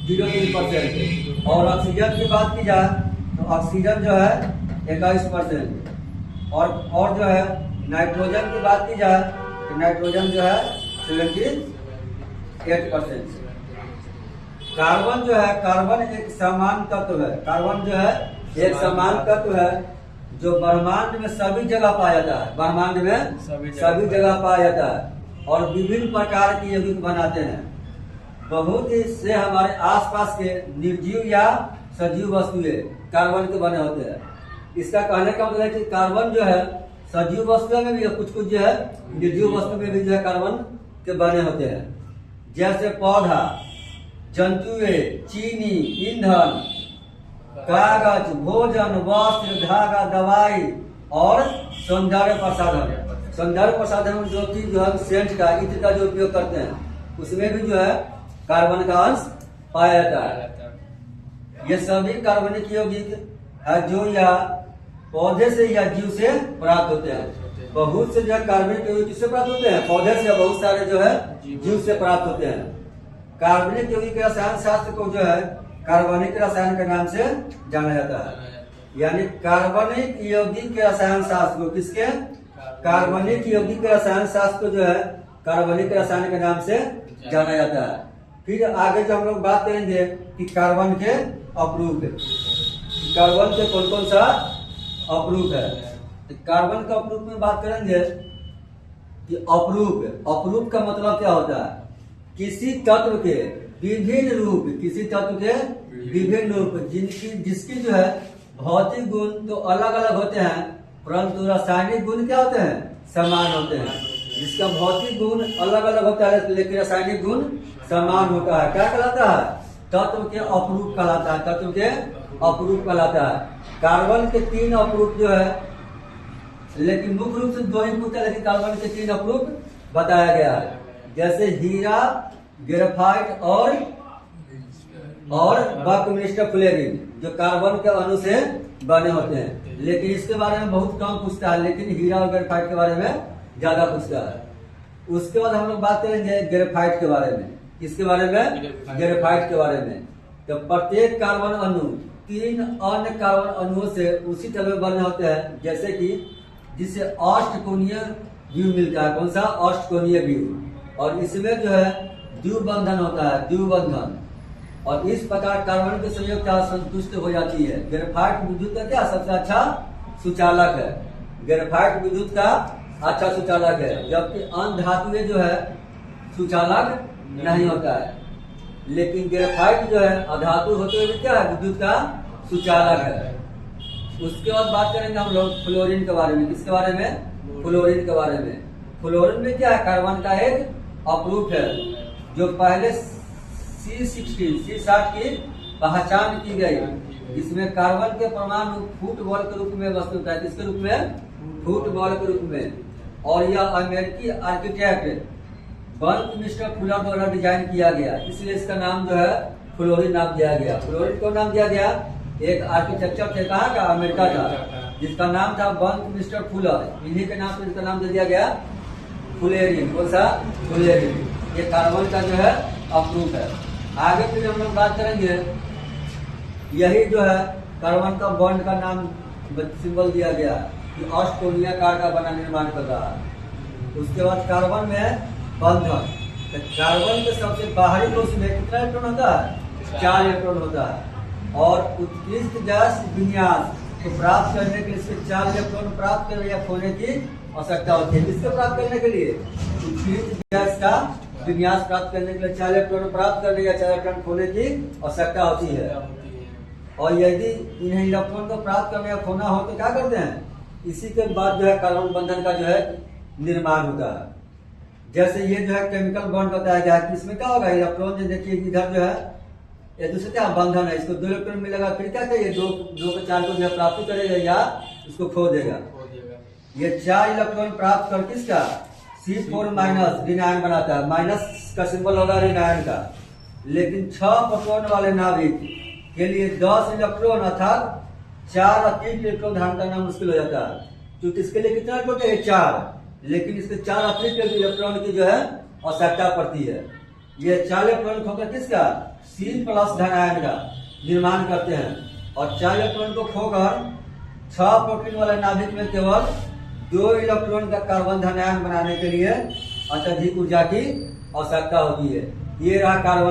0.3%। और ऑक्सीजन की बात की जाए तो ऑक्सीजन जो है 21%। और जो है नाइट्रोजन की बात की जाए तो नाइट्रोजन जो है 78%। कार्बन जो है, कार्बन एक समान तत्व है। कार्बन जो है एक समान तत्व है जो ब्रह्मांड में सभी जगह पाया जाता है। ब्रह्मांड में सभी जगह पाया जाता है और विभिन्न प्रकार की यौगिक बनाते हैं। बहुत ही से हमारे आसपास के निर्जीव या सजीव वस्तुएं कार्बन के बने होते हैं। इसका कहने का मतलब है कि कार्बन जो है सजीव वस्तुओं में भी, कुछ कुछ जो है निर्जीव वस्तु में भी जो है कार्बन के बने होते हैं। जैसे पौधा, जंतुएं, चीनी, ईंधन, कागज, भोजन, वस्त्र, धागा, दवाई और सौंदर्य प्रसाधन। सौंदर्य प्रसाधन जो कि जो है सेंट का, इत्र का जो उपयोग करते हैं उसमें भी जो है कार्बन का अंश पाया जाता है। ये सभी कार्बनिक यौगिक है जो या पौधे से या जीव से प्राप्त होते हैं। बहुत से जो है कार्बनिक यौगिक किससे प्राप्त होते हैं? पौधे से। बहुत सारे जो है जीव से प्राप्त होते हैं। कार्बनिक यौगिक के रसायन शास्त्र को जो है कार्बनिक रसायन के नाम से जाना जाता है। यानी कार्बनिक यौगिक के रसायन शास्त्र को किसके? कार्बनिक यौगिक के रसायन शास्त्र को जो है कार्बनिक रसायन के नाम से जाना जाता है। फिर आगे जो हम लोग बात करेंगे कि कार्बन के अपरूप, कार्बन के कौन कौन सा अपरूप है। तो कार्बन के अपरूप में बात करेंगे कि अपरूप का मतलब क्या होता है? किसी तत्व के विभिन्न रूप, किसी तत्व के विभिन्न रूप जिसकी जो है भौतिक गुण तो अलग अलग होते हैं परंतु रासायनिक गुण क्या होते हैं? समान होते हैं। जिसका भौतिक गुण अलग अलग होता है लेकिन रासायनिक गुण समान होता है, क्या कहलाता है? तत्व के अपरूप कहलाता है। तत्व के अपरूप कहलाता है। कार्बन के 3 अपरूप जो है, लेकिन मुख्य रूप से 2 ही पूछता है, लेकिन कार्बन के 3 अपरूप बताया गया है। जैसे हीरा, ग्रेफाइट और बकमिस्टर फ्लोरीन जो कार्बन के अणु से बने होते हैं। लेकिन इसके बारे में बहुत कम पूछता है, लेकिन हीरा और ग्रेफाइट के बारे में ज्यादा पूछता है। उसके बाद हम लोग बात करेंगे ग्रेफाइट के बारे में। इसके बारे में ग्रेफाइट के बारे में तो प्रत्येक कार्बन अणु 3 अन्य कार्बन अणुओं से उसी तरह बने होते हैं, जैसे कि जिससे अष्टकोणीय व्यू मिलता है। कौन सा? अष्टकोणीय व्यू। और इसमें जो है द्विबंधन होता है, द्विबंधन। और इस प्रकार कार्बन के संयोजकता संतुष्ट हो जाती है। ग्रेफाइट विद्युत का क्या सबसे अच्छा सुचालक है। ग्रेफाइट विद्युत का अच्छा सुचालक है, जबकि अन्य धातुएं जो है सुचालक नहीं होता है। लेकिन ग्रेफाइट जो है अधातु होते हुए भी क्या है? विद्युत का सुचालक है। उसके बाद बात करेंगे हम लोग फ्लोरीन के बारे में। किसके बारे में? फ्लोरीन के बारे में। फ्लोरीन में क्या है? कार्बन का एक अपरूप है जो पहले C60 की पहचान की गई। इसमें कार्बन के परमाणु फुटबॉल के रूप में वस्तु होता है। किसके रूप में? फुटबॉल के रूप में। और यह अमेरिकी आर्किटेक्ट बकमिस्टर फुलर द्वारा डिजाइन किया गया, इसलिए इसका नाम जो है फ्लोरीन नाम दिया गया। फ्लोरीन को नाम दिया गया, एक आर्किटेक्चर थे, कहाँ का? अमेरिका का, जिसका नाम था बकमिस्टर फुलर। इन्हीं के नाम से इसका नाम दे दिया गया फ्लोरीन। कौन सा? फ्लोरीन। ये कार्बन का जो है अपरूप है। आगे फिर हम लोग बात करेंगे, यही जो है कार्बन का बॉन्ड का नाम सिंबल दिया गया कि अष्टकोणीयाकार का बना निर्माण कर रहा है। उसके बाद कार्बन में बंधन, तो कार्बन के सबसे बाहरी कोश में कितना इलेक्ट्रॉन होता है? 4 इलेक्ट्रॉन होता है। और उत्कृष्ट गैस विन्यास को प्राप्त करने के लिए इसके 4 इलेक्ट्रॉन प्राप्त करने या खोने की आवश्यकता होती है। किसको प्राप्त करने के लिए? उत्कृष्ट गैस का विन्यास प्राप्त करने के लिए 4 इलेक्ट्रॉन प्राप्त करने या 4 इलेक्ट्रॉन खोने की आवश्यकता होती है। और यदि इन्हें इलेक्ट्रॉन को प्राप्त करने या खोना हो तो क्या करते हैं? इसी के बाद जो है कार्बन बंधन का जो है निर्माण होता है। जैसे ये जो है केमिकल बॉन्ड बताया गया है कि इसमें क्या होगा? इलेक्ट्रॉन जो देखिए इधर जो है ये दूसरे क्या बंधन है, इसको 2 इलेक्ट्रॉन मिलेगा, फिर क्या करिए 2 के 4 को जो है प्राप्ति करेगा या इसको खो देगा। ये 4 इलेक्ट्रॉन प्राप्त कर किसका? C4 माइनस ऋणायन बनाता है। माइनस का सिंबल होगा ऋणायन का। लेकिन 6 प्रोटॉन वाले नाभिक के लिए 10 इलेक्ट्रॉन अर्थात 4 अतिरिक्त इलेक्ट्रॉन धारण करना मुश्किल हो जाता है। क्योंकि इसके लिए कितना इलेक्ट्रॉन है? 4, लेकिन इसके 4 अतिरिक्त इलेक्ट्रॉन की जो है आवश्यकता पड़ती है। ये 4 इलेक्ट्रॉन खोकर किसका C प्लस धन आयन का निर्माण करते हैं, और 4 इलेक्ट्रॉन को खोकर 6 प्रोटीन वाले नाभिक में केवल 2 इलेक्ट्रॉन का कार्बन धन आयन बनाने के लिए अत्यधिक ऊर्जा की आवश्यकता होती है। ये रहा कार्बन।